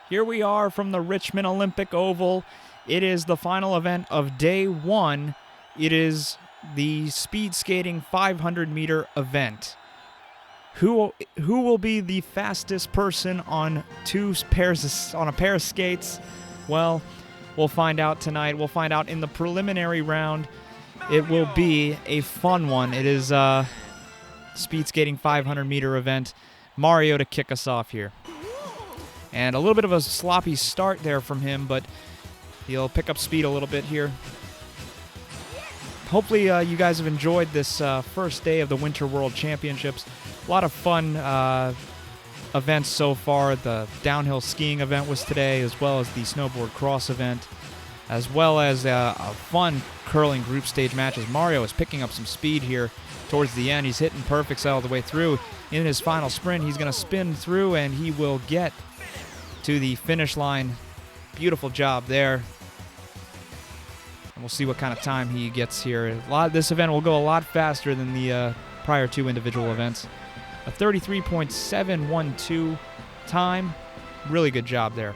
Here we are from the Richmond Olympic Oval. It is the final event of day one. It is the speed skating 500-meter event. Who will be the fastest person on a pair of skates? Well, we'll find out tonight. We'll find out in the preliminary round. It will be a fun one. It is a speed skating 500-meter event. Mario to kick us off here. And a little bit of a sloppy start there from him, but he'll pick up speed a little bit here. Hopefully you guys have enjoyed this first day of the Winter World Championships. A lot of fun events so far. The downhill skiing event was today, as well as the snowboard cross event, as well as a fun curling group stage matches. Mario is picking up some speed here towards the end. He's hitting perfects all the way through. In his final sprint, he's going to spin through, and he will get to the finish line. Beautiful job there. And we'll see what kind of time he gets here. This event will go a lot faster than the prior two individual events. A 33.712 time. Really good job there.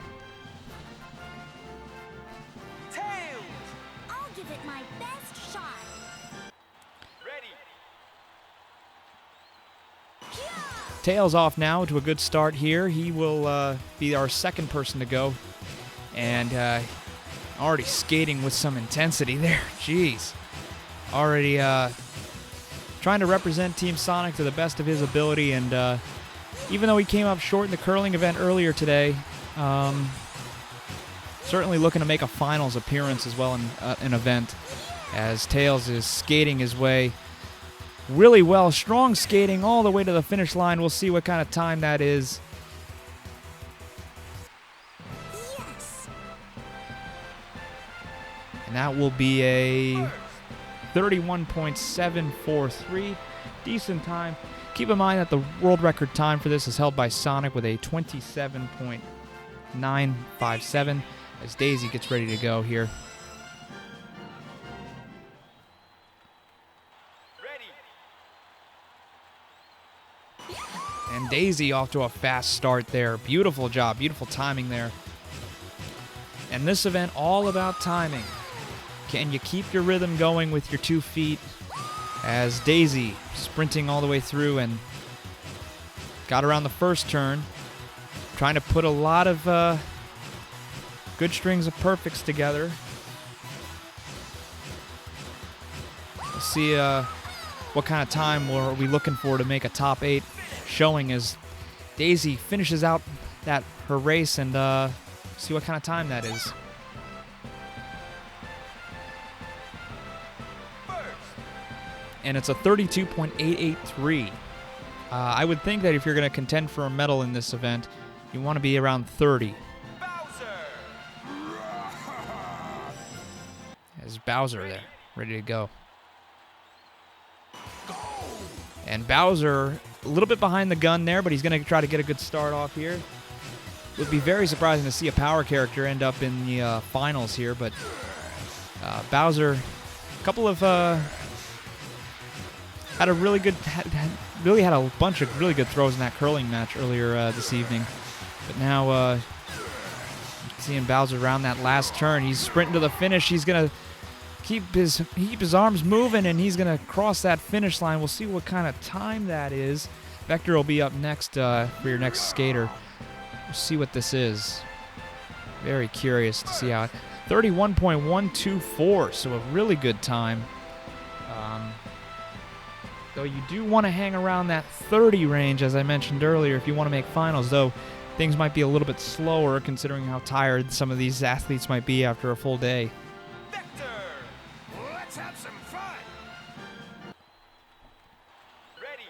Tails! I'll give it my best shot. Ready. Tails off now to a good start here. He will be our second person to go. And already skating with some intensity there. Jeez. Already trying to represent Team Sonic to the best of his ability. And even though he came up short in the curling event earlier today, certainly looking to make a finals appearance as well in an event, as Tails is skating his way really well. Strong skating all the way to the finish line. We'll see what kind of time that is. Yes. And that will be a 31.743. Decent time. Keep in mind that the world record time for this is held by Sonic with a 27.957 as Daisy gets ready to go here. And Daisy off to a fast start there. Beautiful job, beautiful timing there. And this event, all about timing. Can you keep your rhythm going with your 2 feet? As Daisy sprinting all the way through and got around the first turn. Trying to put a lot of good strings of perfects together. We'll see what kind of time are we looking for to make a top 8 showing as Daisy finishes out her race, and see what kind of time that is. And it's a 32.883. I would think that if you're going to contend for a medal in this event, you want to be around 30. There's Bowser there, ready to go. And Bowser, a little bit behind the gun there, but he's going to try to get a good start off here. It would be very surprising to see a power character end up in the finals here, but Bowser, a couple of had a really had a bunch of really good throws in that curling match earlier this evening. But now seeing Bowser around that last turn, he's sprinting to the finish. He's gonna keep his arms moving, and he's gonna cross that finish line. We'll see what kind of time that is. Vector will be up next for your next skater. We'll see what this is. Very curious to see how 31.124, so a really good time. Though you do want to hang around that 30 range, as I mentioned earlier, if you want to make finals, though things might be a little bit slower considering how tired some of these athletes might be after a full day. Vector, let's have some fun. Ready.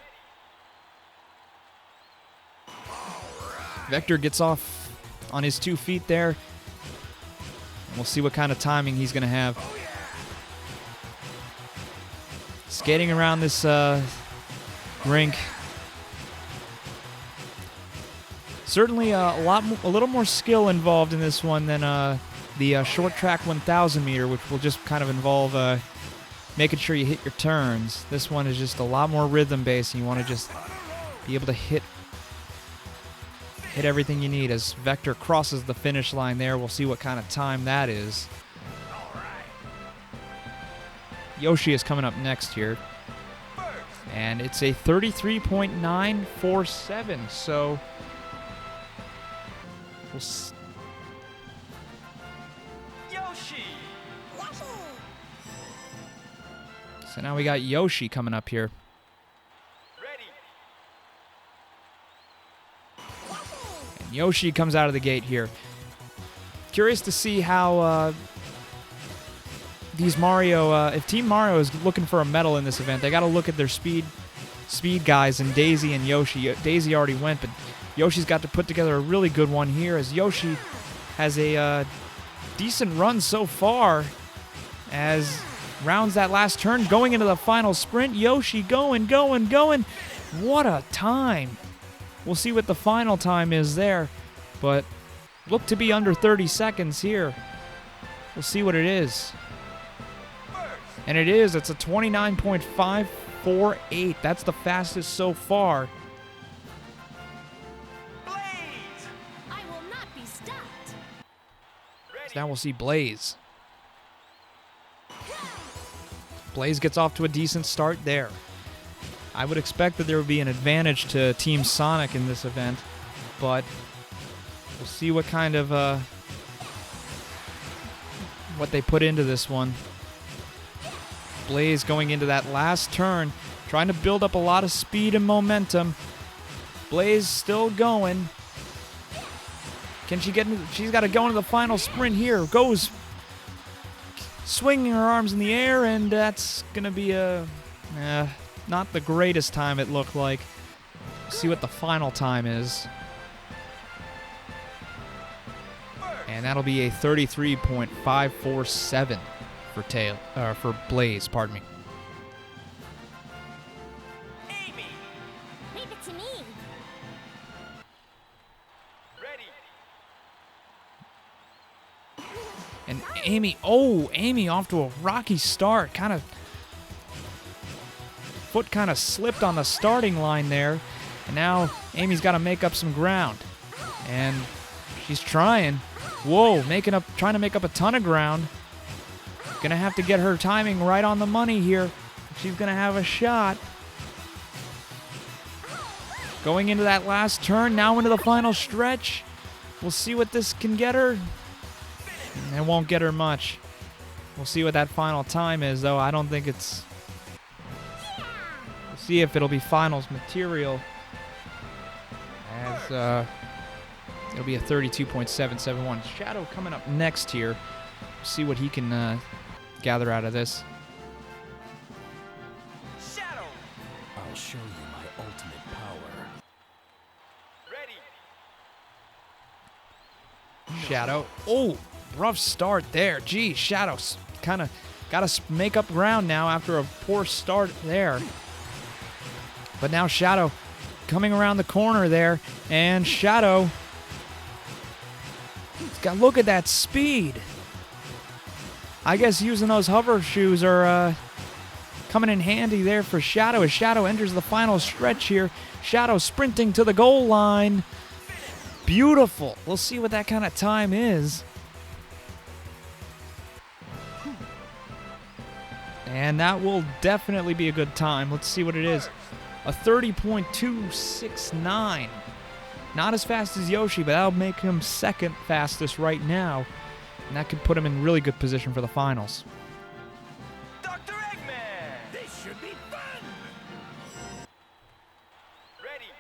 Vector gets off on his 2 feet there. And we'll see what kind of timing he's going to have. Skating around this rink. Certainly a little more skill involved in this one than the short track 1,000 meter, which will just kind of involve making sure you hit your turns. This one is just a lot more rhythm based, and you want to just be able to hit hit everything you need. As Vector crosses the finish line there, we'll see what kind of time that is. Yoshi is coming up next here. And it's a 33.947, so we'll Yoshi. So now we got Yoshi coming up here. Ready. And Yoshi comes out of the gate here. Curious to see how these Mario, if Team Mario is looking for a medal in this event, they got to look at their speed guys and Daisy and Yoshi. Daisy already went, but Yoshi's got to put together a really good one here, as Yoshi has a decent run so far, as rounds that last turn, going into the final sprint. Yoshi going. What a time. We'll see what the final time is there, but look to be under 30 seconds here. We'll see what it is. And it is. It's a 29.548. That's the fastest so far. Blaze. I will not be stopped. So now we'll see Blaze. Blaze gets off to a decent start there. I would expect that there would be an advantage to Team Sonic in this event, but we'll see what kind of what they put into this one. Blaze going into that last turn, trying to build up a lot of speed and momentum. Blaze still going. Can she get into, she's got to go into the final sprint here. Goes swinging her arms in the air, and that's going to be a not the greatest time, it looked like. See what the final time is. And that'll be a 33.547 for Blaze, pardon me. Amy. Leave it to me. Ready. And Amy off to a rocky start. Foot kind of slipped on the starting line there. And now Amy's got to make up some ground. And she's trying. Whoa, trying to make up a ton of ground. Gonna have to get her timing right on the money here. She's gonna have a shot. Going into that last turn, now into the final stretch. We'll see what this can get her. It won't get her much. We'll see what that final time is, though. I don't think it's... We'll see if it'll be finals material. As it'll be a 32.771. Shadow coming up next here. See what he can gather out of this. Shadow. I'll show you my ultimate power. Ready. Shadow. Oh, rough start there. Gee, Shadow's kind of got to make up ground now after a poor start there. But now Shadow coming around the corner there, and Shadow, look at that speed. I guess using those hover shoes are coming in handy there for Shadow as Shadow enters the final stretch here. Shadow sprinting to the goal line. Beautiful. We'll see what that kind of time is. And that will definitely be a good time. Let's see what it is. A 30.269. Not as fast as Yoshi, but that'll make him second fastest right now. And that could put him in really good position for the finals. Dr. Eggman. This should be fun! Ready.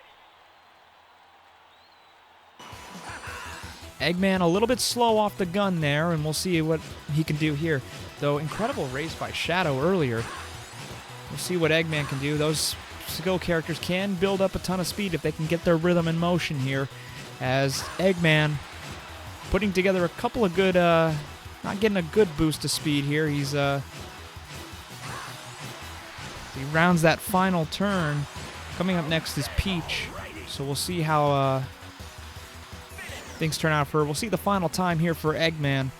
Eggman a little bit slow off the gun there, and we'll see what he can do here. Though, incredible race by Shadow earlier. We'll see what Eggman can do. Those skill characters can build up a ton of speed if they can get their rhythm in motion here. As Eggman putting together a couple of good, not getting a good boost of speed here. He rounds that final turn. Coming up next is Peach. So we'll see how things turn out for her. We'll see the final time here for Eggman.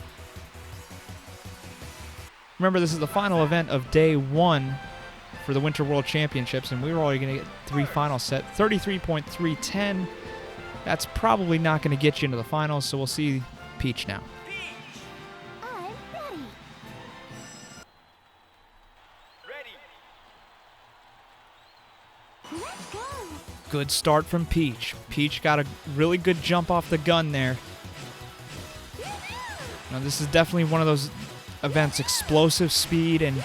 Remember, this is the final event of day 1 for the Winter World Championships, and we were already going to get 3 final set. 33.310 That's probably not going to get you into the finals, so we'll see Peach now. I'm ready. Ready. Let's go. Good start from Peach. Peach got a really good jump off the gun there. Now, this is definitely one of those events, explosive speed and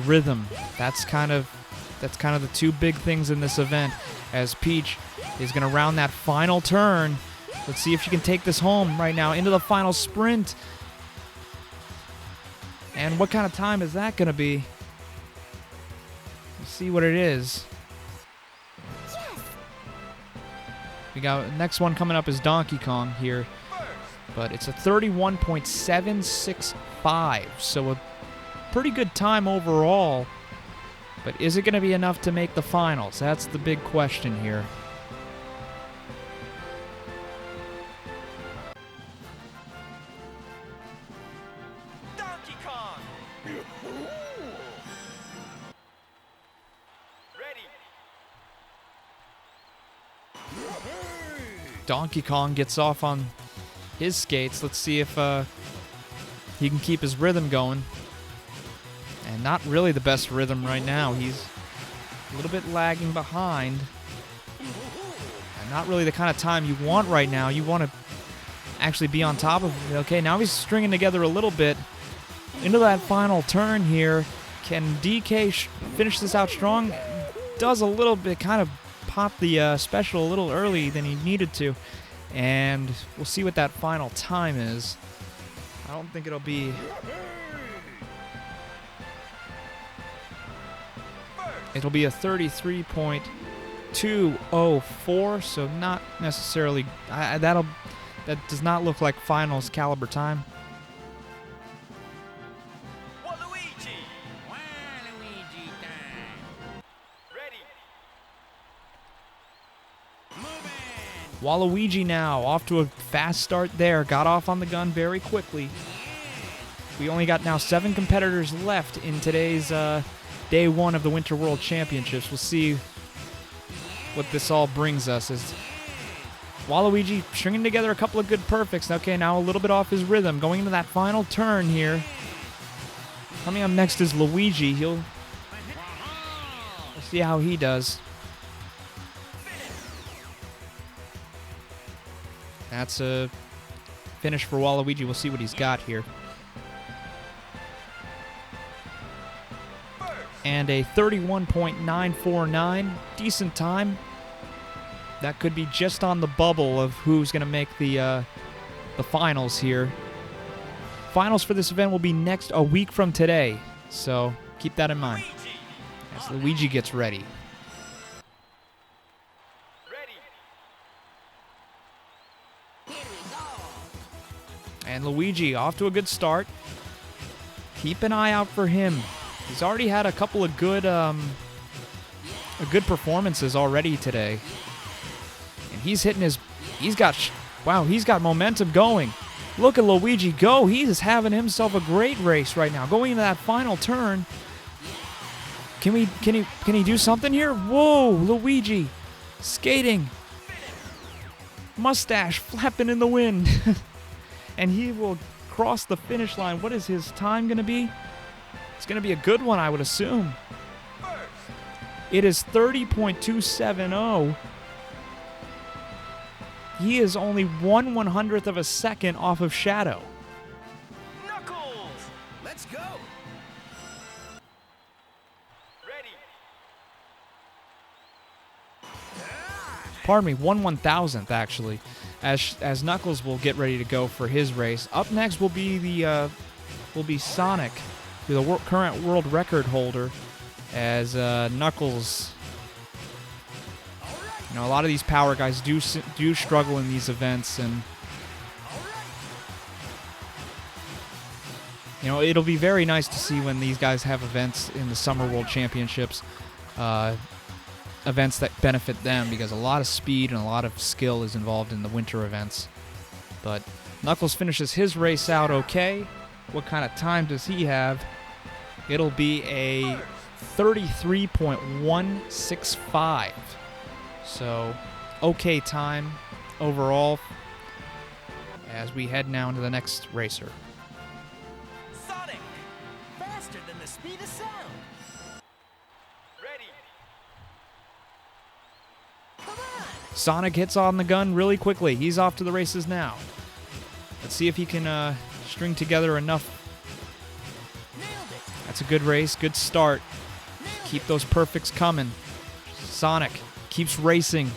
rhythm. That's kind of the two big things in this event. As Peach is going to round that final turn. Let's see if she can take this home right now into the final sprint. And what kind of time is that going to be? Let's see what it is. We got next one coming up is Donkey Kong here, but it's a 31.765, so a pretty good time overall. But is it going to be enough to make the finals? That's the big question here. Donkey Kong. Ready. Donkey Kong gets off on his skates. Let's see if he can keep his rhythm going. And not really the best rhythm right now. He's a little bit lagging behind. And not really the kind of time you want right now. You want to actually be on top of it. Okay, now he's stringing together a little bit. Into that final turn here. Can DK finish this out strong? Does a little bit, kind of pop the special a little early than he needed to. And we'll see what that final time is. I don't think it'll be... It'll be a 33.204, so not necessarily... that does not look like finals caliber time. Waluigi. Waluigi time. Ready. Waluigi now, off to a fast start there. Got off on the gun very quickly. We only got now 7 competitors left in today's day 1 of the Winter World Championships. We'll see what this all brings us. As Waluigi stringing together a couple of good perfects. Okay, now a little bit off his rhythm. Going into that final turn here. Coming up next is Luigi. We'll see how he does. That's a finish for Waluigi. We'll see what he's got here. And a 31.949. Decent time. That could be just on the bubble of who's going to make the finals here. Finals for this event will be a week from today. So keep that in mind. As Luigi gets ready. And Luigi off to a good start. Keep an eye out for him. He's already had a couple of good performances already today. And he's hitting his... He's got momentum going. Look at Luigi go. He is having himself a great race right now. Going into that final turn. Can he do something here? Whoa, Luigi. Skating. Mustache flapping in the wind. And he will cross the finish line. What is his time going to be? It's going to be a good one, I would assume. It is 30.270. He is only 1/100th of a second off of Shadow. Knuckles. Let's go. Ready. Pardon me, 1/1000th actually. As Knuckles will get ready to go for his race. Up next will be Sonic, the current world record holder, as Knuckles. You know, a lot of these power guys do struggle in these events, and you know, it'll be very nice to see when these guys have events in the Summer World Championships, events that benefit them, because a lot of speed and a lot of skill is involved in the winter events. But Knuckles finishes his race out okay. What kind of time does he have? It'll be a 33.165. So, okay time overall as we head now into the next racer. Sonic! Faster than the speed of sound! Ready! Come on! Sonic hits on the gun really quickly. He's off to the races now. Let's see if he can string together enough. Nailed it! That's a good race, good start. Keep those perfects coming. Sonic keeps racing.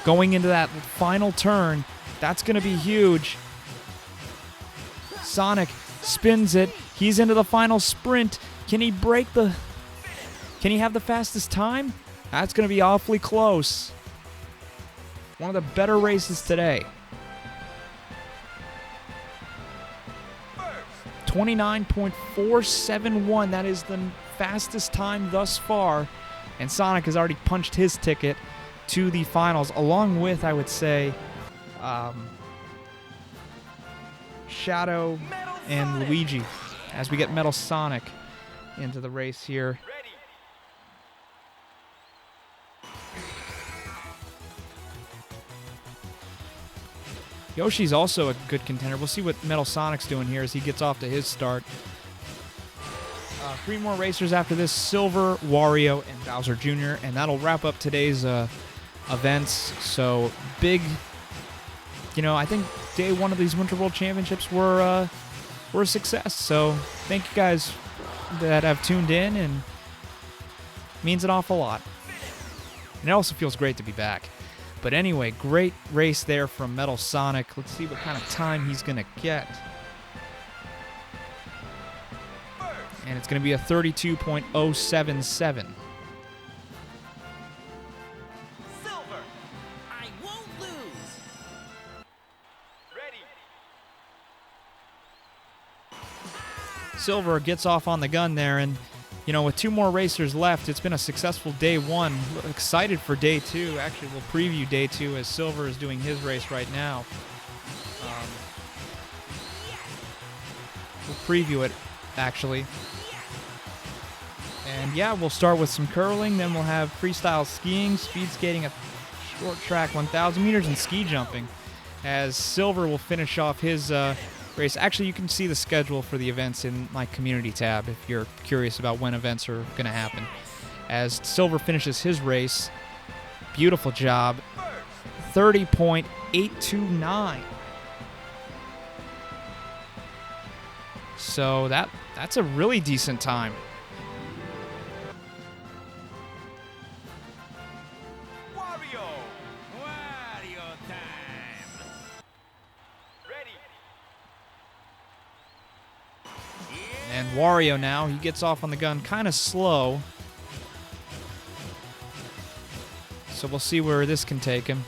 Going into that final turn, that's going to be huge. Sonic spins it. He's into the final sprint. Can he break the... Can he have the fastest time? That's going to be awfully close. One of the better races today. 29.471. That is the fastest time thus far. And Sonic has already punched his ticket to the finals, along with, I would say, Shadow and Luigi, as we get Metal Sonic into the race here. Ready! Yoshi's also a good contender. We'll see what Metal Sonic's doing here as he gets off to his start. 3 more racers after this: Silver, Wario, and Bowser Jr., and that'll wrap up today's events. So big, I think day 1 of these Winter World Championships were a success. So thank you guys that have tuned in, and it means an awful lot. And it also feels great to be back. But anyway, great race there from Metal Sonic. Let's see what kind of time he's going to get. And it's going to be a 32.077. Silver! I won't lose! Ready! Silver gets off on the gun there, and with 2 more racers left, it's been a successful day 1. Excited for day 2. Actually, we'll preview day 2 as Silver is doing his race right now. We'll preview it, actually. And yeah, we'll start with some curling, then we'll have freestyle skiing, speed skating, a short track 1,000 meters, and ski jumping, as Silver will finish off his race. Actually, you can see the schedule for the events in my community tab if you're curious about when events are going to happen. As Silver finishes his race, beautiful job, 30.829. So that's a really decent time. Wario time! Ready! And Wario now, he gets off on the gun kind of slow. So we'll see where this can take him.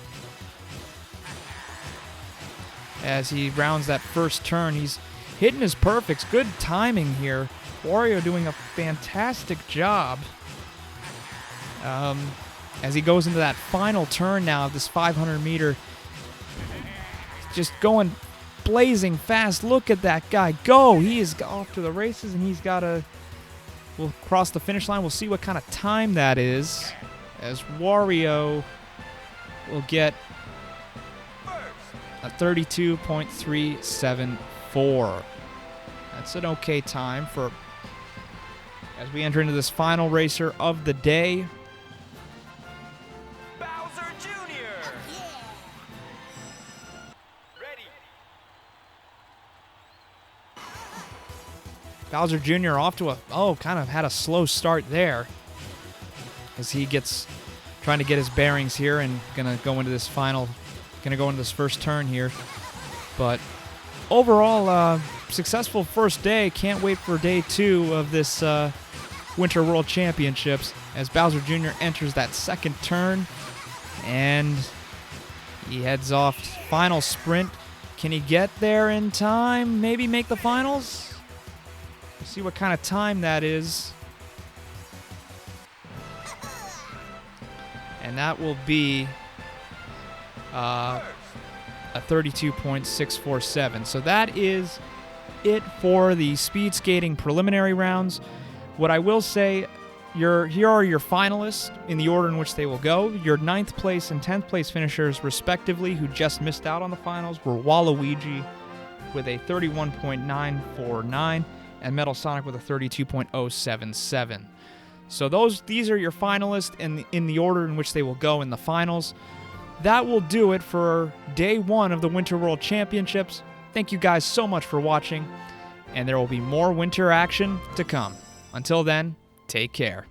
As he rounds that first turn, he's hitting his perfects. Good timing here. Wario doing a fantastic job. As he goes into that final turn now of this 500-meter, just going blazing fast. Look at that guy go. He is off to the races, and he's got to... We'll cross the finish line. We'll see what kind of time that is, as Wario will get a 32.374. That's an okay time for as we enter into this final racer of the day. Bowser Jr. Ready. Bowser Jr. off to kind of had a slow start there, as he gets trying to get his bearings here and gonna go into this first turn here. But overall, successful first day. Can't wait for day 2 of this Winter World Championships, as Bowser Jr. enters that second turn, and he heads off. Final sprint. Can he get there in time? Maybe make the finals? We'll see what kind of time that is. And that will be a 32.647. So that is it for the speed skating preliminary rounds. What I will say, here are your finalists in the order in which they will go. Your 9th place and 10th place finishers, respectively, who just missed out on the finals, were Waluigi with a 31.949 and Metal Sonic with a 32.077. So these are your finalists in the order in which they will go in the finals. That will do it for day 1 of the Winter World Championships. Thank you guys so much for watching, and there will be more winter action to come. Until then, take care.